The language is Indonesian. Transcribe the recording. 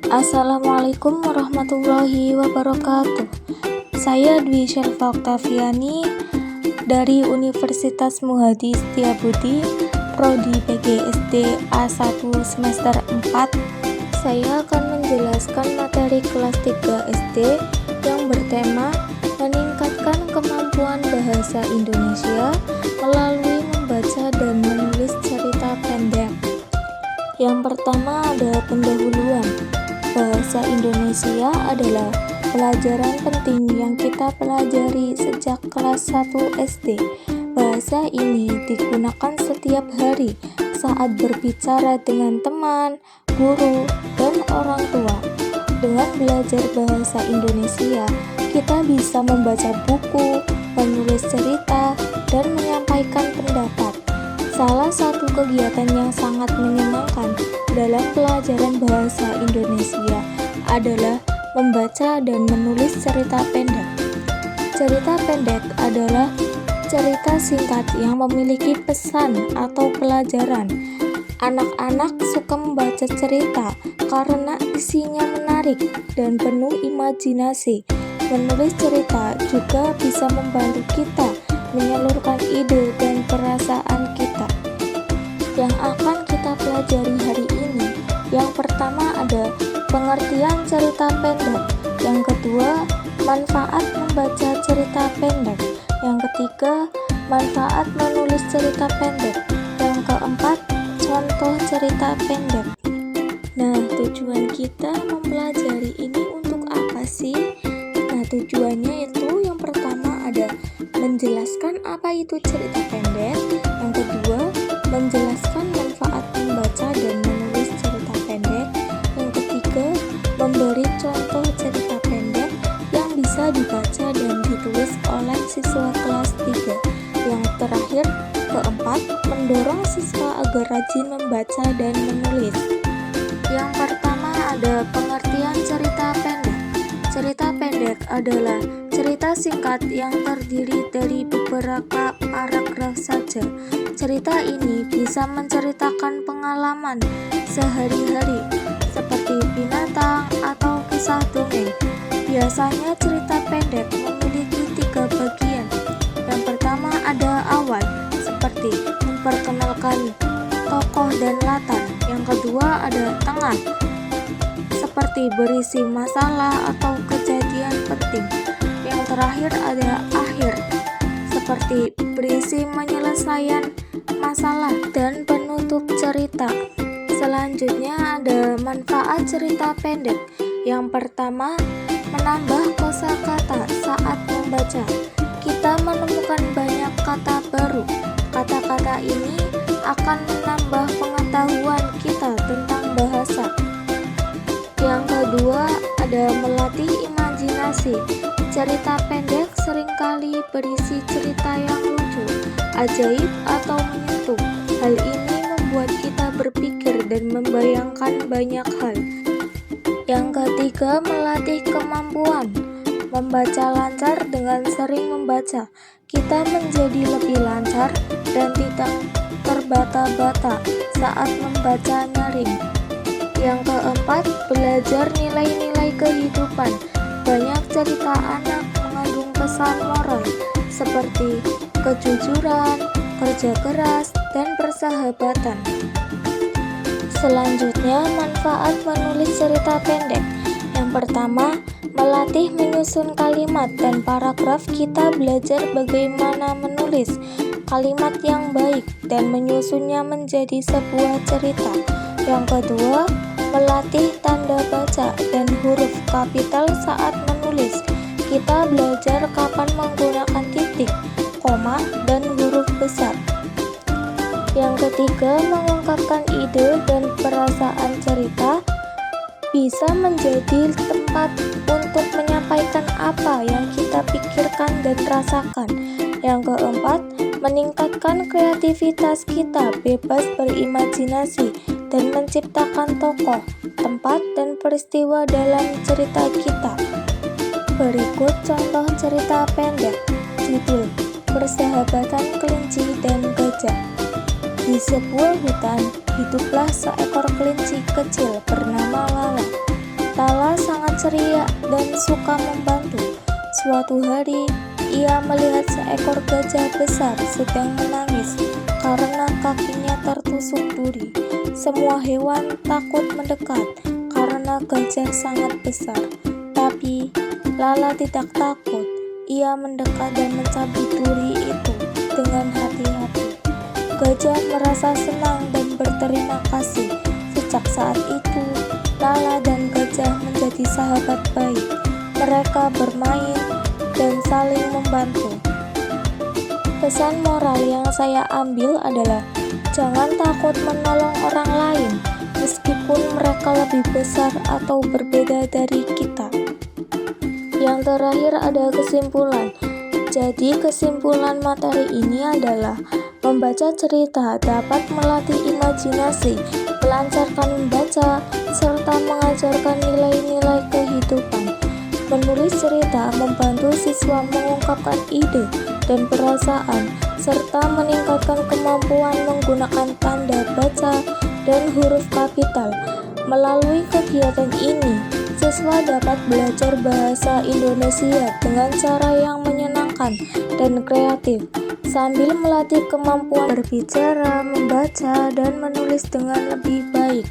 Assalamualaikum warahmatullahi wabarakatuh. Saya Dwi Shelfa Oktaviani dari Universitas Muhadi Setiabudi, Prodi PGSD A1 semester 4. Saya akan menjelaskan materi kelas 3 SD yang bertema meningkatkan kemampuan bahasa Indonesia melalui membaca dan menulis cerita pendek. Yang pertama ada pendahuluan. Bahasa Indonesia adalah pelajaran penting yang kita pelajari sejak kelas 1 SD. Bahasa ini digunakan setiap hari saat berbicara dengan teman, guru, dan orang tua. Dengan belajar bahasa Indonesia, kita bisa membaca buku, menulis cerita, dan menyampaikan pendapat. Salah satu kegiatan yang sangat menyenangkan dalam pelajaran bahasa Indonesia adalah membaca dan menulis cerita pendek. Cerita pendek adalah cerita singkat yang memiliki pesan atau pelajaran. Anak-anak suka membaca cerita karena isinya menarik dan penuh imajinasi. Menulis cerita juga bisa membantu kita menyalurkan ide dan perasaan kita. Yang akan kita pelajari hari ini, yang pertama ada pengertian cerita pendek, yang kedua manfaat membaca cerita pendek, yang ketiga manfaat menulis cerita pendek, yang keempat contoh cerita pendek. Nah, tujuan kita mempelajari ini untuk apa sih? Nah, tujuannya itu yang pertama ada menjelaskan apa itu cerita pendek, yang kedua menjelaskan manfaat membaca dan menulis cerita pendek, yang ketiga memberi contoh cerita pendek yang bisa dibaca dan ditulis oleh siswa kelas 3, yang terakhir keempat mendorong siswa agar rajin membaca dan menulis. Yang pertama ada pengertian cerita pendek. Cerita pendek adalah cerita singkat yang terdiri dari beberapa paragraf saja. Cerita ini bisa menceritakan pengalaman sehari-hari seperti binatang atau kisah dongeng. Biasanya cerita pendek memiliki 3 bagian. Yang pertama ada awal, seperti memperkenalkan tokoh dan latar. Yang kedua ada tengah, seperti berisi masalah atau kejadian penting. Yang terakhir ada akhir, seperti berisi penyelesaian masalah dan penutup cerita. Selanjutnya ada manfaat cerita pendek. Yang pertama, menambah kosakata saat membaca. Kita menemukan banyak kata baru. Kata-kata ini akan menambah pengetahuan kita tentang bahasa. Yang kedua, ada melatih imajinasi. Cerita pendek seringkali berisi cerita yang lucu, ajaib, atau menyentuh. Hal ini membuat kita berpikir dan membayangkan banyak hal. Yang ketiga, melatih kemampuan membaca lancar. Dengan sering membaca, kita menjadi lebih lancar dan tidak terbata-bata saat membaca nyaring. Yang keempat, belajar nilai-nilai kehidupan. Banyak cerita anak mengandung pesan moral seperti kejujuran, kerja keras, dan persahabatan. Selanjutnya, manfaat menulis cerita pendek. Yang pertama, melatih menyusun kalimat dan paragraf. Kita belajar bagaimana menulis kalimat yang baik dan menyusunnya menjadi sebuah cerita. Yang kedua, melatih tanda baca dan huruf kapital saat menulis. Kita belajar kapan menggunakan titik, koma, dan huruf besar. Yang ketiga, mengungkapkan ide dan perasaan cerita bisa menjadi tempat untuk menyampaikan apa yang kita pikirkan dan rasakan. Yang keempat, meningkatkan kreativitas kita, bebas berimajinasi dan menciptakan tokoh, tempat, dan peristiwa dalam cerita kita. Berikut contoh cerita pendek. Judul: Persahabatan Kelinci dan Gajah. Di sebuah hutan, hiduplah seekor kelinci kecil bernama Lala. Lala sangat ceria dan suka membantu. Suatu hari, ia melihat seekor gajah besar sedang menangis karena kakinya tertusuk duri. Semua hewan takut mendekat karena gajah sangat besar. Tapi Lala tidak takut. Ia mendekat dan mencabut duri itu dengan hati-hati. Gajah merasa senang dan berterima kasih. Sejak saat itu, Lala dan gajah menjadi sahabat baik. Mereka bermain dan saling membantu. Pesan moral yang saya ambil adalah jangan takut menolong orang lain, meskipun mereka lebih besar atau berbeda dari kita. Yang terakhir ada kesimpulan. Jadi kesimpulan materi ini adalah membaca cerita dapat melatih imajinasi, melancarkan membaca, serta mengajarkan nilai-nilai kehidupan. Menulis cerita membantu siswa mengungkapkan ide dan perasaan, serta meningkatkan kemampuan menggunakan tanda baca dan huruf kapital. Melalui kegiatan ini, siswa dapat belajar bahasa Indonesia dengan cara yang menyenangkan dan kreatif, sambil melatih kemampuan berbicara, membaca, dan menulis dengan lebih baik.